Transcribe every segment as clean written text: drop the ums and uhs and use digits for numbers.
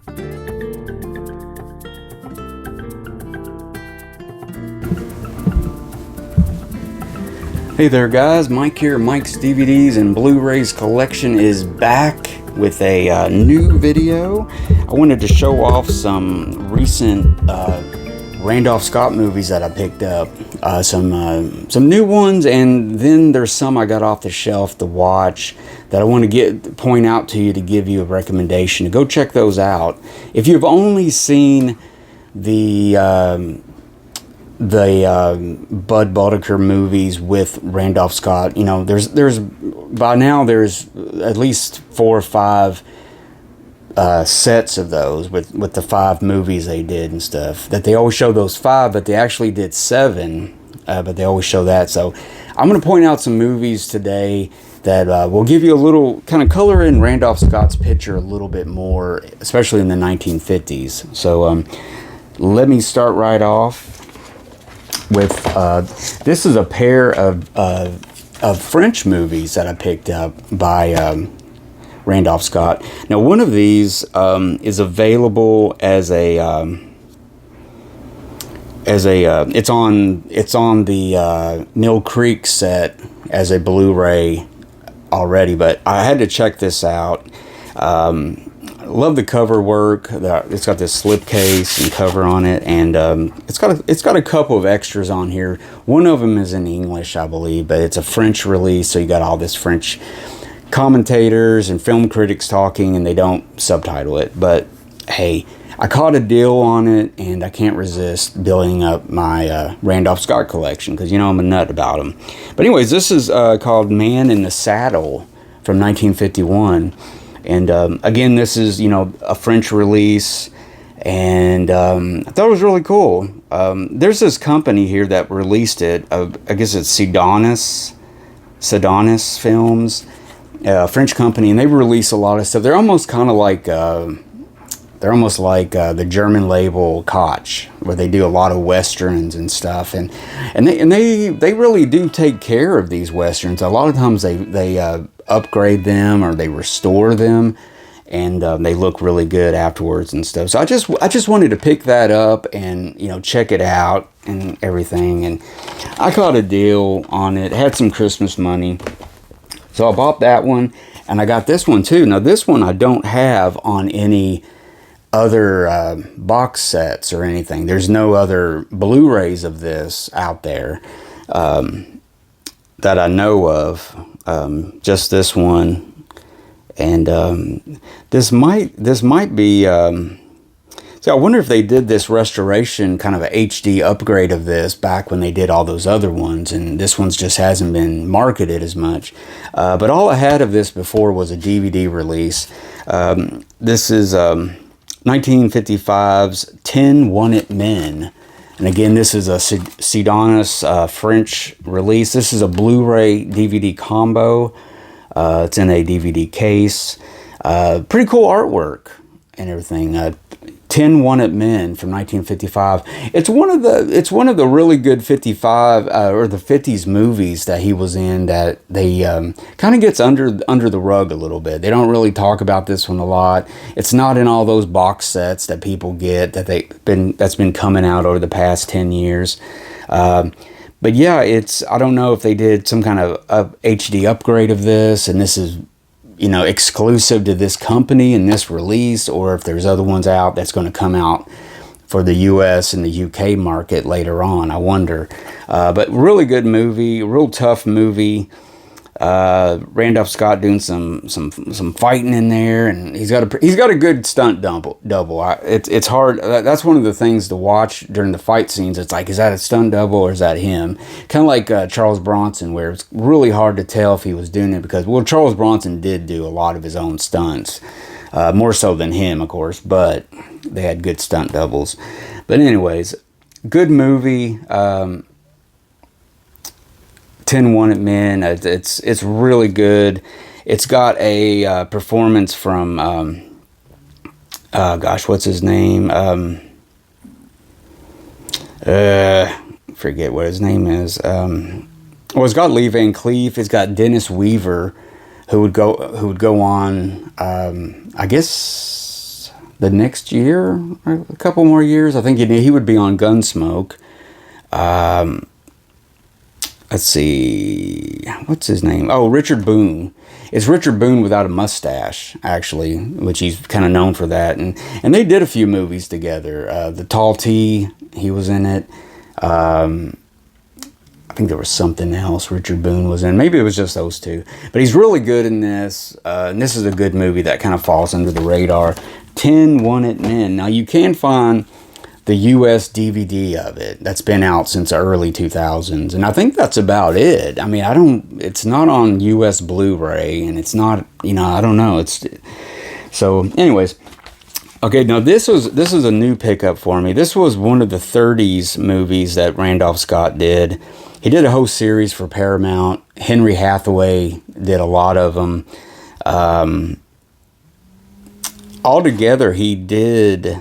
Hey there guys, Mike here. Mike's DVDs and Blu-rays collection is back with a new video. I wanted to show off some recent Randolph Scott movies that I picked up. Some new ones, and then there's some I got off the shelf to watch that I want to point out to you to give you a recommendation to go check those out. If you've only seen the Bud Boddicker movies with Randolph Scott, you know, there's by now there's at least 4 or 5 sets of those with the 5 movies they did and stuff. That they always show those 5, but they actually did 7, but they always show that. So I'm going to point out some movies today that will give you a little kind of color in Randolph Scott's picture a little bit more, especially in the 1950s. So let me start right off with this is a pair of French movies that I picked up by Randolph Scott. Now, one of these is available as a it's on the Mill Creek set as a Blu-ray already, but I had to check this out. I love the cover work. It's got this slipcase and cover on it, and it's got a couple of extras on here. One of them is in English, I believe, but it's a French release, so you got all this French commentators and film critics talking, and they don't subtitle it. But hey, I caught a deal on it, and I can't resist building up my Randolph Scott collection, because you know I'm a nut about them. But anyways, this is called Man in the Saddle from 1951. And again, this is, you know, a French release, and I thought it was really cool. There's this company here that released it. I guess it's Sidonis Films, a French company, and they release a lot of stuff. They're almost kind of like the German label Koch, where they do a lot of westerns and stuff, and they really do take care of these westerns. A lot of times they upgrade them or they restore them, and they look really good afterwards and stuff. So I just wanted to pick that up and, you know, check it out and everything. And I caught a deal on it. Had some Christmas money, so I bought that one, and I got this one too. Now this one I don't have on any other box sets or anything. There's no other Blu-rays of this out there that I know of. Just this one, and this might be. So I wonder if they did this restoration, kind of a HD upgrade of this back when they did all those other ones, and this one's just hasn't been marketed as much. But all I had of this before was a DVD release. This is 1955's 10 Wanted Men. And again, this is a Sidonis French release. This is a Blu-ray DVD combo. It's in a DVD case. Pretty cool artwork and everything. 10 Wanted Men from 1955. It's one of the really good 55 or the 50s movies that he was in that they kind of gets under the rug a little bit. They don't really talk about this one a lot. It's not in all those box sets that people get that's been coming out over the past 10 years. But yeah, I don't know if they did some kind of HD upgrade of this, and this is, you know, exclusive to this company and this release, or if there's other ones out that's going to come out for the US and the UK market later on. I wonder. But really good movie, real tough movie. Randolph Scott doing some fighting in there, and he's got a good stunt double. It's hard. That's one of the things to watch during the fight scenes. It's like, is that a stunt double or is that him? Kind of like Charles Bronson, where it's really hard to tell if he was doing it, because, well, Charles Bronson did do a lot of his own stunts, more so than him, of course, but they had good stunt doubles. But anyways, good movie. 10 Wanted Men. It's really good. It's got a performance from gosh, what's his name? Forget what his name is. Well, it's got Lee Van Cleef. It's got Dennis Weaver, who would go on. I guess the next year, or a couple more years. I think he would be on Gunsmoke. Let's see, what's his name? Oh, Richard Boone. It's Richard Boone without a mustache, actually, which he's kind of known for that. And they did a few movies together. The Tall T, he was in it. I think there was something else Richard Boone was in. Maybe it was just those two. But he's really good in this. And this is a good movie that kind of falls under the radar. 10 Wanted Men. Now, you can find the US DVD of it that's been out since the early 2000s, and I think that's about it. I mean, it's not on US Blu-ray, and it's not, I don't know. So anyways, okay, now this is a new pickup for me. This was one of the 30s movies that Randolph Scott did. He did a whole series for Paramount. Henry Hathaway did a lot of them. Altogether, he did...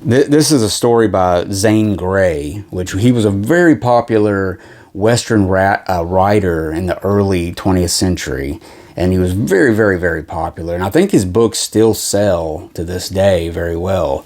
This is a story by Zane Grey, which he was a very popular Western writer in the early 20th century. And he was very, very, very popular. And I think his books still sell to this day very well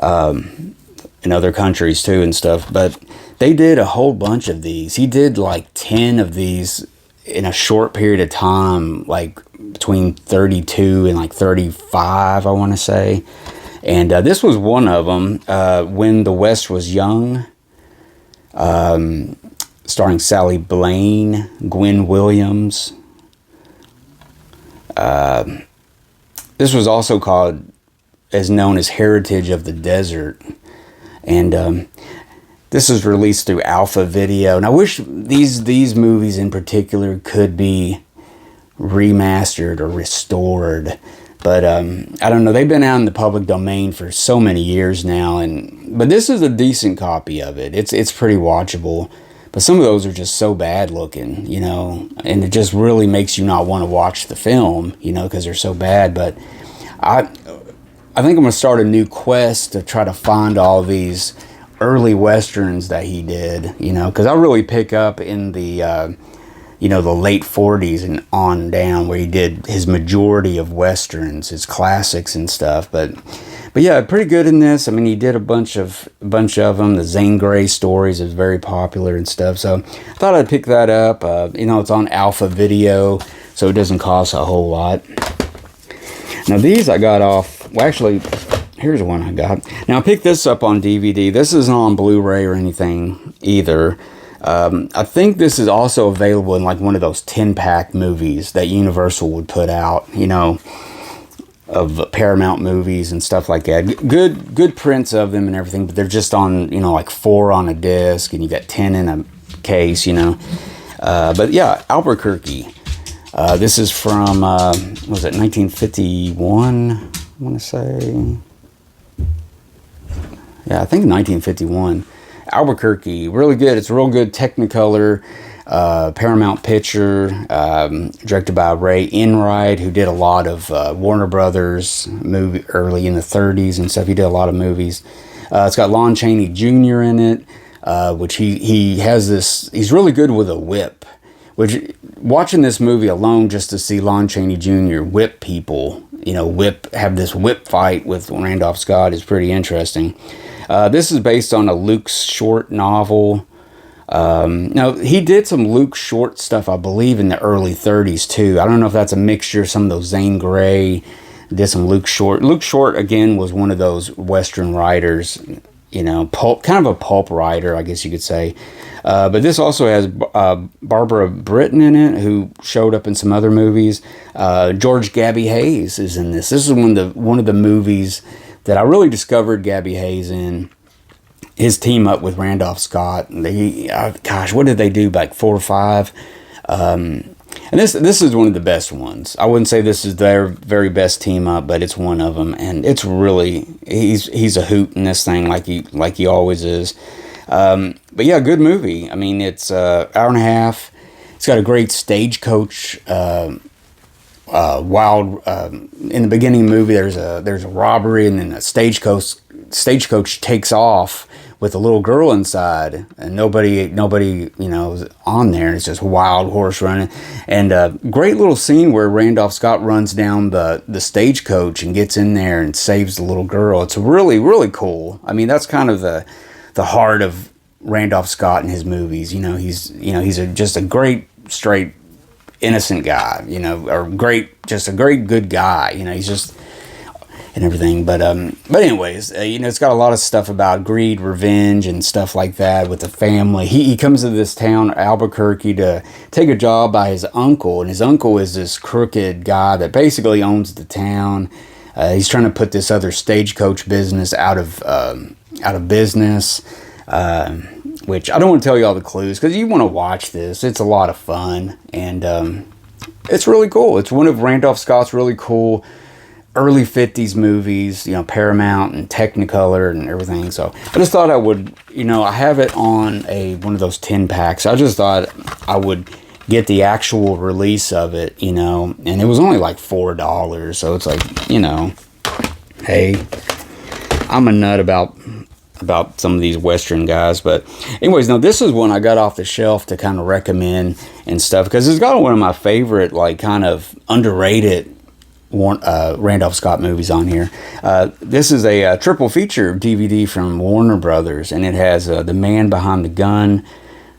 in other countries too and stuff. But they did a whole bunch of these. He did like 10 of these in a short period of time, like between 32 and like 35, I want to say. And this was one of them, When the West Was Young, starring Sally Blaine, Gwen Williams. This was also known as Heritage of the Desert. And this was released through Alpha Video. And I wish these movies in particular could be remastered or restored. But I don't know. They've been out in the public domain for so many years now, but this is a decent copy of it. It's pretty watchable. But some of those are just so bad looking, and it just really makes you not want to watch the film, because they're so bad. But I think I'm going to start a new quest to try to find all these early westerns that he did, because I really pick up in the the late 40s and on down, where he did his majority of westerns, his classics and stuff. But yeah, pretty good in this. I mean, he did a bunch of them. The Zane Grey stories is very popular and stuff. So I thought I'd pick that up. It's on Alpha Video, so it doesn't cost a whole lot. Now these I got off. Well, actually, here's one I got. Now I picked this up on DVD. This isn't on Blu-ray or anything either. I think this is also available in like one of those 10-pack movies that Universal would put out, of Paramount movies and stuff like that. Good prints of them and everything, but they're just on, like 4 on a disc, and you got 10 in a case, But yeah, Albuquerque. This is from, was it 1951? I want to say. Yeah, I think 1951. Albuquerque, really good. It's a real good Technicolor Paramount picture, directed by Ray Enright, who did a lot of Warner Brothers movie early in the 30s and stuff. He did a lot of movies. It's got Lon Chaney Jr. in it, which he has this. He's really good with a whip. Which, watching this movie alone, just to see Lon Chaney Jr. whip people, have this whip fight with Randolph Scott is pretty interesting. This is based on a Luke Short novel. Now, he did some Luke Short stuff, I believe, in the early 30s, too. I don't know if that's a mixture of some of those Zane Grey, did some Luke Short. Luke Short, again, was one of those Western writers, pulp, kind of a pulp writer, I guess you could say. But this also has Barbara Britton in it, who showed up in some other movies. George Gabby Hayes is in this. This is one of the movies that I really discovered Gabby Hayes in. His team up with Randolph Scott. Gosh, what did they do? Like 4 or 5? And this is one of the best ones. I wouldn't say this is their very best team up, but it's one of them. And it's really, he's a hoot in this thing, like he always is. But yeah, good movie. I mean, it's an hour and a half. It's got a great stagecoach. In the beginning of the movie, there's a robbery, and then a stagecoach takes off with a little girl inside, and nobody, you know, is on there. It's just wild horse running, and great little scene where Randolph Scott runs down the stagecoach and gets in there and saves the little girl. It's really, really cool. I mean, that's kind of the heart of Randolph Scott and his movies. You know, he's just a great, straight, innocent guy. You know, or just a great good guy. You know, he's just. And everything, but anyways, you know, it's got a lot of stuff about greed, revenge, and stuff like that with the family. He comes to this town, Albuquerque, to take a job by his uncle, and his uncle is this crooked guy that basically owns the town. He's trying to put this other stagecoach business out of business, which I don't want to tell you all the clues because you want to watch this. It's a lot of fun, and it's really cool. It's one of Randolph Scott's really cool early 50s movies, you know, Paramount and Technicolor and everything. So I just thought I would, you know, I have it on one of those 10 packs. I just thought I would get the actual release of it, you know, and it was only like $4. So it's like, you know, hey, I'm a nut about some of these Western guys. But anyways, now this is one I got off the shelf to kind of recommend and stuff because it's got one of my favorite, like, kind of underrated Randolph Scott movies on here. This is a triple feature DVD from Warner Brothers, and it has The Man Behind the Gun,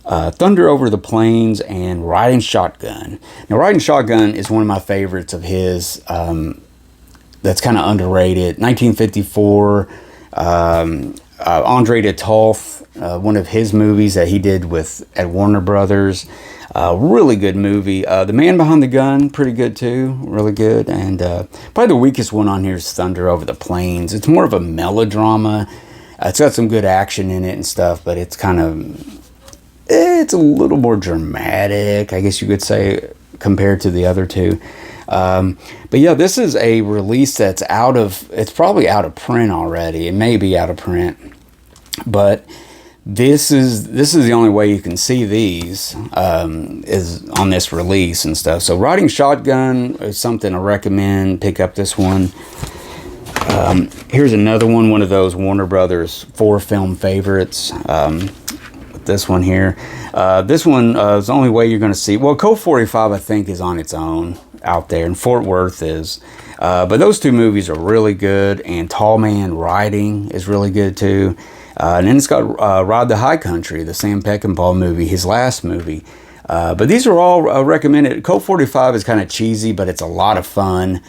Thunder Over the Plains, and Riding Shotgun. Now, Riding Shotgun is one of my favorites of his. That's kind of underrated. 1954. Andre de Toth, one of his movies that he did at Warner Brothers. Really good movie. The Man Behind the Gun, pretty good too. Really good. And probably the weakest one on here is Thunder Over the Plains. It's more of a melodrama. It's got some good action in it and stuff, but it's it's a little more dramatic, I guess you could say, compared to the other two. But yeah, this is a release that's it's probably out of print already. It may be out of print, but this is the only way you can see these, is on this release and stuff. So Riding Shotgun is something I recommend. Pick up this one. Here's another one of those Warner Brothers 4-film favorites. This one here. This one is the only way you're going to see. Well, Code 45 I think is on its own out there, and Fort Worth is. But those two movies are really good, and Tall Man Riding is really good too. And then it's got Ride the High Country, the Sam Peckinpah movie, his last movie. But these are all recommended. Code 45 is kind of cheesy, but it's a lot of fun.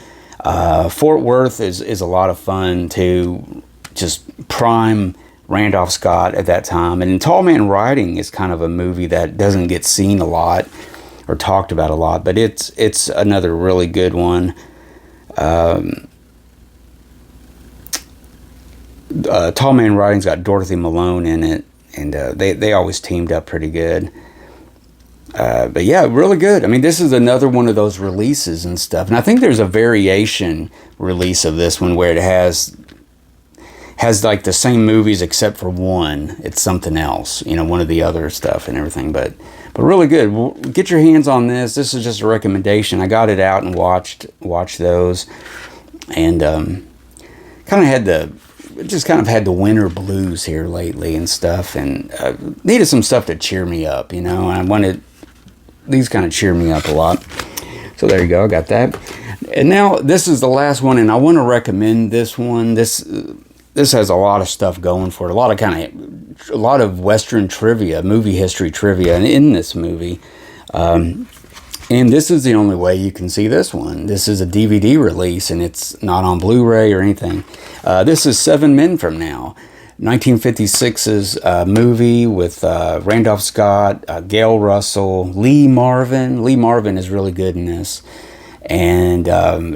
Fort Worth is a lot of fun too. Just prime Randolph Scott at that time. And Tall Man Riding is kind of a movie that doesn't get seen a lot or talked about a lot, but it's another really good one. Tall Man Riding's got Dorothy Malone in it, and they always teamed up pretty good. But yeah, really good. I mean, this is another one of those releases and stuff, and I think there's a variation release of this one where it has like the same movies except for one. It's something else, you know, one of the other stuff and everything. But really good. Well, get your hands on this. This is just a recommendation. I got it out and watched those, and kind of had the winter blues here lately and stuff, and needed some stuff to cheer me up, you know. I wanted these kind of cheer me up a lot. So there you go. I got that. And now this is the last one, and I want to recommend this one. This has a lot of stuff going for it. A lot of Western trivia, movie history trivia in this movie. And this is the only way you can see this one. This is a DVD release, and it's not on Blu-ray or anything. This is 7 Men From Now, 1956's movie with Randolph Scott, Gail Russell, Lee Marvin. Lee Marvin is really good in this. And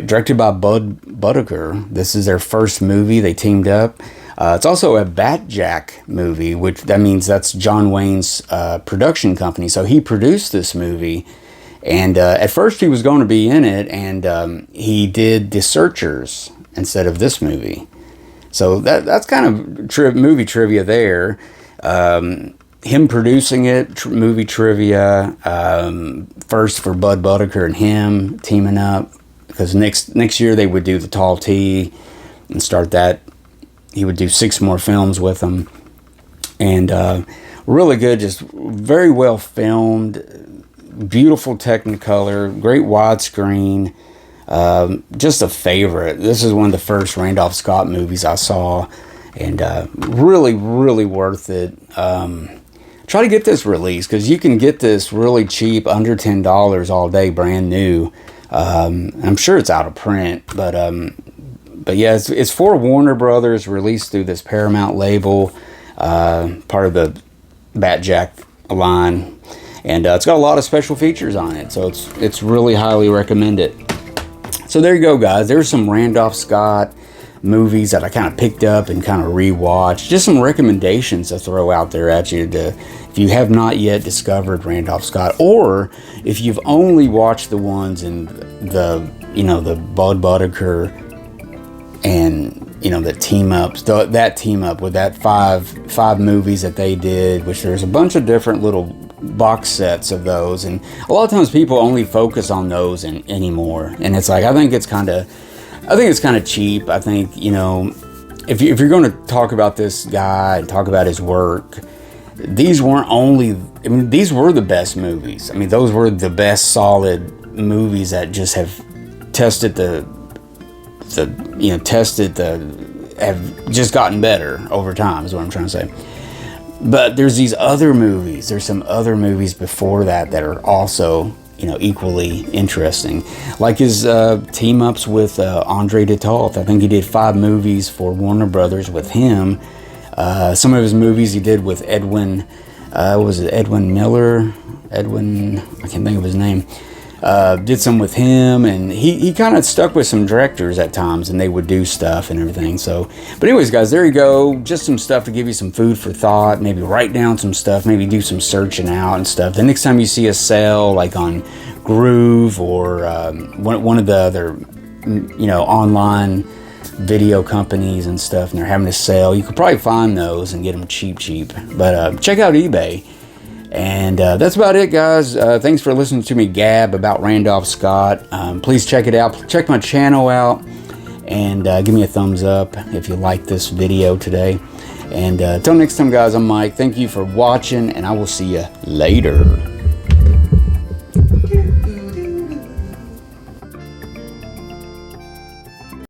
directed by Bud Budaker. This is their first movie. They teamed up. It's also a Bat Jack movie, which that means that's John Wayne's production company. So he produced this movie. And at first he was going to be in it, and he did The Searchers instead of this movie. So that's kind of movie trivia there. Him producing it, movie trivia, first for Bud Budaker and him teaming up, because next year they would do the Tall T and start that. He would do 6 more films with them. And really good, just very well filmed, beautiful Technicolor, great widescreen. Just a favorite. This is one of the first Randolph Scott movies I saw, and really, really worth it. Try to get this release, because you can get this really cheap, under $10 all day, brand new. I'm sure it's out of print, but yeah, it's for Warner Brothers, released through this Paramount label, part of the Bat Jack line, and it's got a lot of special features on it, so it's really highly recommended. So there you go, guys. There's some Randolph Scott movies that I kind of picked up and kind of rewatched. Just some recommendations to throw out there at you if you have not yet discovered Randolph Scott, or if you've only watched the ones in the Bud Boddicker and the team ups, that team up with that five movies that they did, which there's a bunch of different little box sets of those, and a lot of times people only focus on those anymore, and it's like, I think it's kind of cheap. I think, if you're going to talk about this guy and talk about his work, these weren't only, these were the best movies. Those were the best solid movies that just have have just gotten better over time, is what I'm trying to say. But there's these other movies. There's some other movies before that are also, equally interesting. Like his team-ups with Andre Detolf. I think he did 5 movies for Warner Brothers with him. Some of his movies he did with Edwin, Edwin Miller? I can't think of his name. Did some with him, and he kind of stuck with some directors at times, and they would do stuff and everything. So, but anyways, guys, there you go. Just some stuff to give you some food for thought. Maybe write down some stuff. Maybe do some searching out and stuff. The next time you see a sale, like on Groove or one of the other, online video companies and stuff, and they're having a sale, you could probably find those and get them cheap. But check out eBay. And that's about it, guys. Thanks for listening to me gab about Randolph Scott. Please check it out. Check my channel out, and give me a thumbs up if you like this video today. And until next time, guys, I'm Mike. Thank you for watching, and I will see you later.